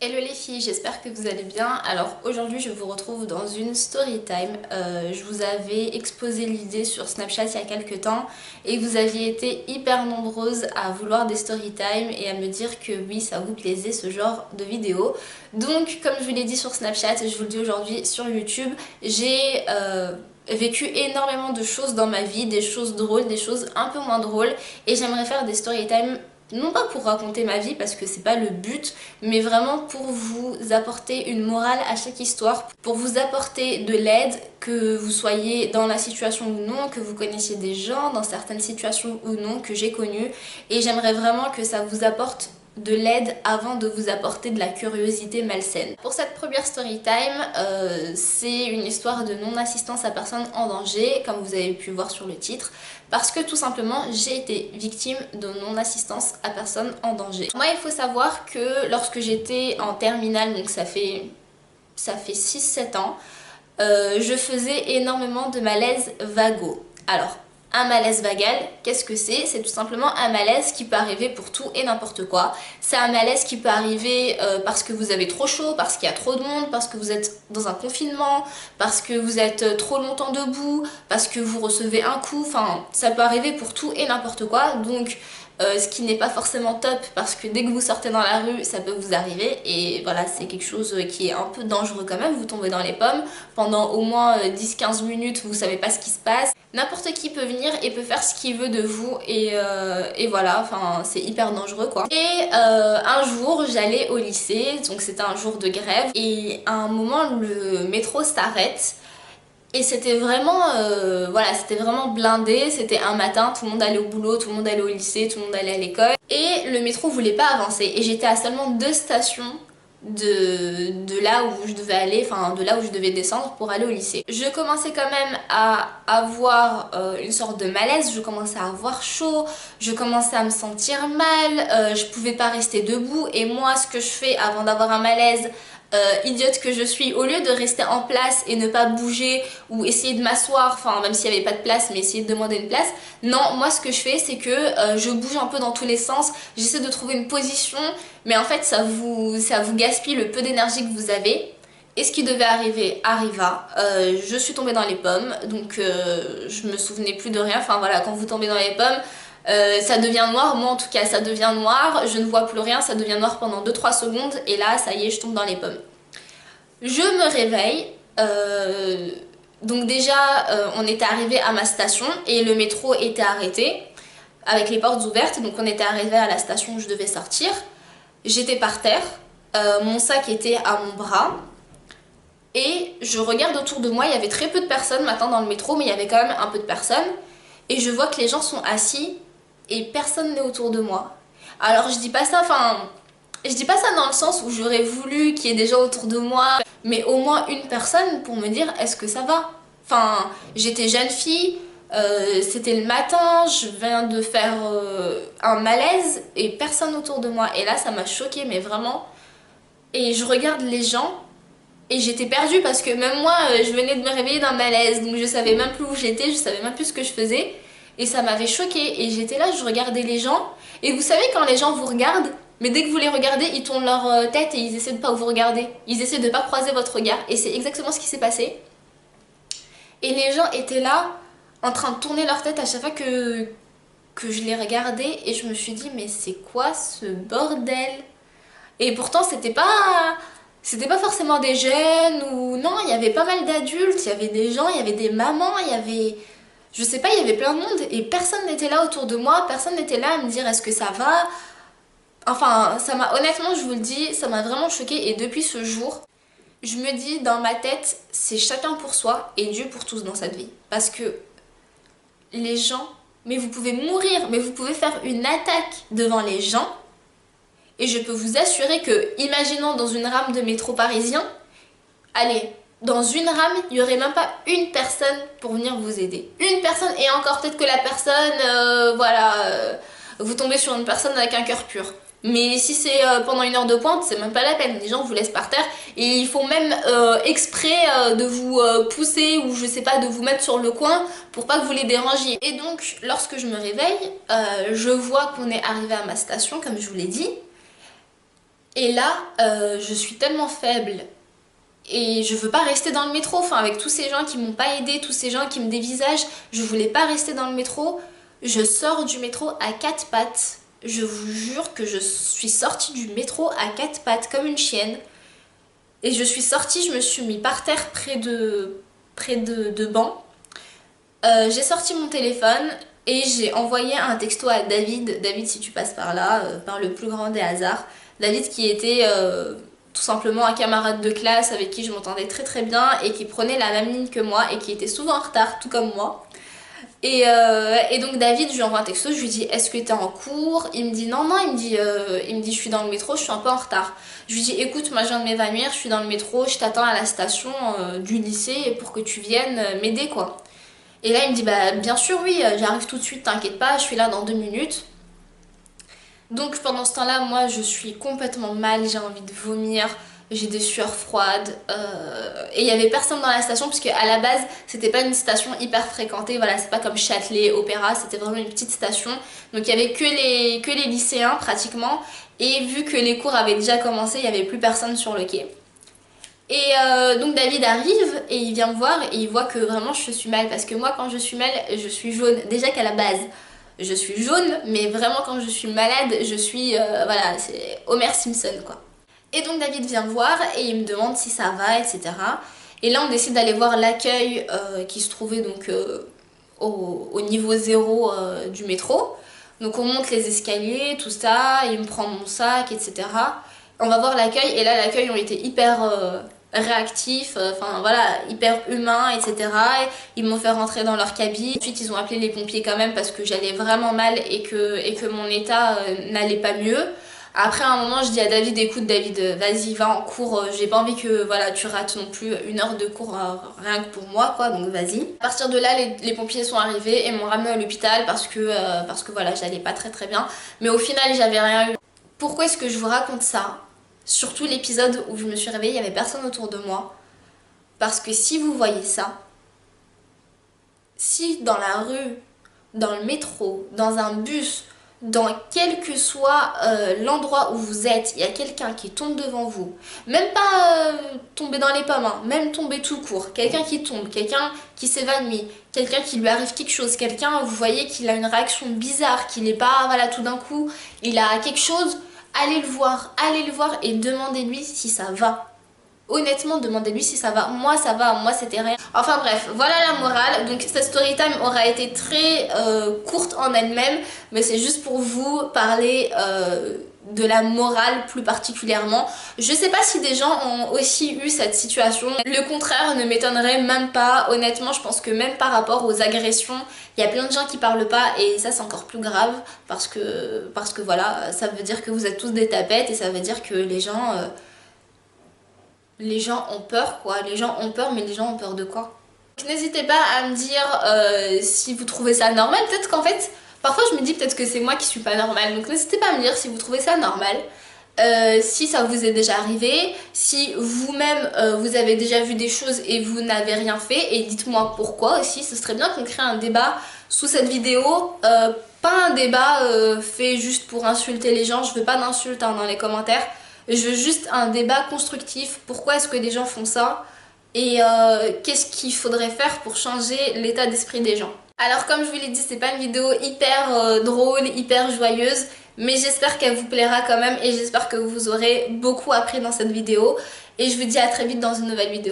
Hello les filles, j'espère que vous allez bien. Alors aujourd'hui je vous retrouve dans une story time. Je vous avais exposé l'idée sur Snapchat il y a quelques temps et vous aviez été hyper nombreuses à vouloir des story time et à me dire que oui, ça vous plaisait ce genre de vidéo. Donc comme je vous l'ai dit sur Snapchat, je vous le dis aujourd'hui sur YouTube, j'ai vécu énormément de choses dans ma vie, des choses drôles, des choses un peu moins drôles, et j'aimerais faire des story time non pas pour raconter ma vie parce que c'est pas le but, mais vraiment pour vous apporter une morale à chaque histoire, pour vous apporter de l'aide, que vous soyez dans la situation ou non, que vous connaissiez des gens dans certaines situations ou non que j'ai connues, et j'aimerais vraiment que ça vous apporte de l'aide avant de vous apporter de la curiosité malsaine. Pour cette première story time, c'est une histoire de non-assistance à personne en danger, comme vous avez pu voir sur le titre, parce que tout simplement j'ai été victime de non-assistance à personne en danger. Moi, il faut savoir que lorsque j'étais en terminale, donc ça fait 6-7 ans, je faisais énormément de malaise vago. Alors, un malaise vagal, qu'est-ce que c'est? C'est tout simplement un malaise qui peut arriver pour tout et n'importe quoi. C'est un malaise qui peut arriver parce que vous avez trop chaud, parce qu'il y a trop de monde, parce que vous êtes dans un confinement, parce que vous êtes trop longtemps debout, parce que vous recevez un coup, enfin ça peut arriver pour tout et n'importe quoi. Donc ce qui n'est pas forcément top parce que dès que vous sortez dans la rue ça peut vous arriver, et voilà, c'est quelque chose qui est un peu dangereux quand même. Vous tombez dans les pommes pendant au moins 10-15 minutes, vous savez pas ce qui se passe, n'importe qui peut venir et peut faire ce qu'il veut de vous, et voilà, enfin c'est hyper dangereux quoi. Et un jour j'allais au lycée, donc c'était un jour de grève, et à un moment le métro s'arrête. Et c'était vraiment, voilà, c'était vraiment blindé, c'était un matin, tout le monde allait au boulot, tout le monde allait au lycée, tout le monde allait à l'école. Et le métro voulait pas avancer, et j'étais à seulement 2 stations de là où je devais aller, enfin de là où je devais descendre pour aller au lycée. Je commençais quand même à avoir une sorte de malaise, je commençais à avoir chaud, je commençais à me sentir mal, je pouvais pas rester debout, et moi ce que je fais avant d'avoir un malaise, idiote que je suis, au lieu de rester en place et ne pas bouger ou essayer de m'asseoir, enfin même s'il n'y avait pas de place, mais essayer de demander une place, non, moi ce que je fais c'est que je bouge un peu dans tous les sens, j'essaie de trouver une position, mais en fait ça vous gaspille le peu d'énergie que vous avez. Et ce qui devait arriver arriva, je suis tombée dans les pommes, donc je me souvenais plus de rien. Enfin voilà, quand vous tombez dans les pommes, ça devient noir, moi en tout cas ça devient noir, je ne vois plus rien, ça devient noir pendant 2-3 secondes, et là ça y est, je tombe dans les pommes. Je me réveille, donc déjà on était arrivé à ma station et le métro était arrêté avec les portes ouvertes, donc on était arrivé à la station où je devais sortir. J'étais par terre, mon sac était à mon bras, et je regarde autour de moi, il y avait très peu de personnes maintenant dans le métro, mais il y avait quand même un peu de personnes, et je vois que les gens sont assis et personne n'est autour de moi. Alors je dis pas ça, enfin, je dis pas ça dans le sens où j'aurais voulu qu'il y ait des gens autour de moi, mais au moins une personne pour me dire est-ce que ça va. Enfin, j'étais jeune fille, c'était le matin, je viens de faire un malaise et personne autour de moi. Et là ça m'a choquée, mais vraiment. Et je regarde les gens et j'étais perdue parce que même moi je venais de me réveiller d'un malaise, donc je savais même plus où j'étais, je savais même plus ce que je faisais. Et ça m'avait choquée, et j'étais là, je regardais les gens, et vous savez quand les gens vous regardent, mais dès que vous les regardez, ils tournent leur tête et ils essaient de pas vous regarder, ils essaient de pas croiser votre regard, et c'est exactement ce qui s'est passé. Et les gens étaient là en train de tourner leur tête à chaque fois que je les regardais, et je me suis dit mais c'est quoi ce bordel? Et pourtant c'était pas forcément des jeunes, ou non, il y avait pas mal d'adultes, il y avait des gens, il y avait des mamans, il y avait, je sais pas, il y avait plein de monde, et personne n'était là autour de moi, personne n'était là à me dire est-ce que ça va. Enfin, ça m'a, honnêtement, je vous le dis, ça m'a vraiment choquée, et depuis ce jour, je me dis dans ma tête, c'est chacun pour soi et Dieu pour tous dans cette vie. Parce que les gens, mais vous pouvez mourir, mais vous pouvez faire une attaque devant les gens, et je peux vous assurer que, imaginons dans une rame de métro parisien, allez, dans une rame, il n'y aurait même pas une personne pour venir vous aider. Une personne, et encore peut-être que la personne, voilà, vous tombez sur une personne avec un cœur pur. Mais si c'est pendant une heure de pointe, c'est même pas la peine. Les gens vous laissent par terre, et ils font même exprès de vous pousser, ou je sais pas, de vous mettre sur le coin pour pas que vous les dérangiez. Et donc, lorsque je me réveille, je vois qu'on est arrivé à ma station, comme je vous l'ai dit. Et là, je suis tellement faible et je veux pas rester dans le métro, enfin avec tous ces gens qui m'ont pas aidé, tous ces gens qui me dévisagent, je voulais pas rester dans le métro. Je sors du métro à quatre pattes. Je vous jure que je suis sortie du métro à quatre pattes comme une chienne. Et je suis sortie, je me suis mis par terre près de bancs. J'ai sorti mon téléphone et j'ai envoyé un texto à David. David, si tu passes par là, par le plus grand des hasards. David qui était tout simplement un camarade de classe avec qui je m'entendais très très bien et qui prenait la même ligne que moi et qui était souvent en retard, tout comme moi. Et donc David, je lui envoie un texto, je lui dis est-ce que t'es en cours? Il me dit non, non, il me dit je suis dans le métro, je suis un peu en retard. Je lui dis écoute, moi je viens de m'évanouir, je suis dans le métro, je t'attends à la station du lycée pour que tu viennes m'aider quoi. Et là il me dit bah bien sûr oui, j'arrive tout de suite, t'inquiète pas, je suis là dans 2 minutes. Donc pendant ce temps-là, moi je suis complètement mal, j'ai envie de vomir, j'ai des sueurs froides et il y avait personne dans la station puisque à la base c'était pas une station hyper fréquentée, voilà, c'est pas comme Châtelet, Opéra, c'était vraiment une petite station. Donc il y avait que les lycéens pratiquement et vu que les cours avaient déjà commencé, il y avait plus personne sur le quai. Et donc David arrive et il vient me voir et il voit que vraiment je suis mal parce que moi quand je suis mal je suis jaune déjà qu'à la base je suis jaune mais vraiment quand je suis malade je suis voilà c'est Homer Simpson quoi. Et donc David vient me voir et il me demande si ça va etc. Et là on décide d'aller voir l'accueil qui se trouvait donc au niveau zéro du métro. Donc on monte les escaliers tout ça, il me prend mon sac etc. On va voir l'accueil et là l'accueil ont été hyper réactifs, enfin voilà, hyper humains, etc. Ils m'ont fait rentrer dans leur cabine. Ensuite ils ont appelé les pompiers quand même parce que j'allais vraiment mal et que mon état n'allait pas mieux. Après à un moment je dis à David écoute David vas-y va en cours, j'ai pas envie que voilà tu rates non plus 1 heure de cours rien que pour moi quoi donc vas-y. À partir de là les pompiers sont arrivés et m'ont ramené à l'hôpital parce que voilà j'allais pas très très bien mais au final j'avais rien eu. Pourquoi est-ce que je vous raconte ça? Surtout l'épisode où je me suis réveillée, il n'y avait personne autour de moi. Parce que si vous voyez ça, si dans la rue, dans le métro, dans un bus, dans quel que soit l'endroit où vous êtes, il y a quelqu'un qui tombe devant vous, même pas tomber dans les pommes, hein, même tomber tout court, quelqu'un qui tombe, quelqu'un qui s'évanouit, quelqu'un qui lui arrive quelque chose, quelqu'un, vous voyez qu'il a une réaction bizarre, qu'il n'est pas, voilà, tout d'un coup, il a quelque chose, allez le voir et demandez-lui si ça va. Honnêtement, demandez-lui si ça va. Moi, ça va. Moi, c'était rien. Enfin bref, voilà la morale. Donc cette story time aura été très courte en elle-même, mais c'est juste pour vous parler de la morale plus particulièrement. Je sais pas si des gens ont aussi eu cette situation. Le contraire ne m'étonnerait même pas. Honnêtement, je pense que même par rapport aux agressions, il y a plein de gens qui parlent pas et ça c'est encore plus grave parce que voilà, ça veut dire que vous êtes tous des tapettes et ça veut dire que les gens ont peur quoi, les gens ont peur mais les gens ont peur de quoi? N'hésitez pas à me dire si vous trouvez ça normal, peut-être qu'en fait, parfois je me dis peut-être que c'est moi qui suis pas normale, donc n'hésitez pas à me dire si vous trouvez ça normal, si ça vous est déjà arrivé, si vous-même vous avez déjà vu des choses et vous n'avez rien fait, et dites-moi pourquoi aussi, ce serait bien qu'on crée un débat sous cette vidéo, pas un débat fait juste pour insulter les gens, je veux pas d'insultes hein, dans les commentaires, je veux juste un débat constructif, pourquoi est-ce que des gens font ça et qu'est-ce qu'il faudrait faire pour changer l'état d'esprit des gens. Alors comme je vous l'ai dit, c'est pas une vidéo hyper drôle, hyper joyeuse, mais j'espère qu'elle vous plaira quand même et j'espère que vous aurez beaucoup appris dans cette vidéo et je vous dis à très vite dans une nouvelle vidéo.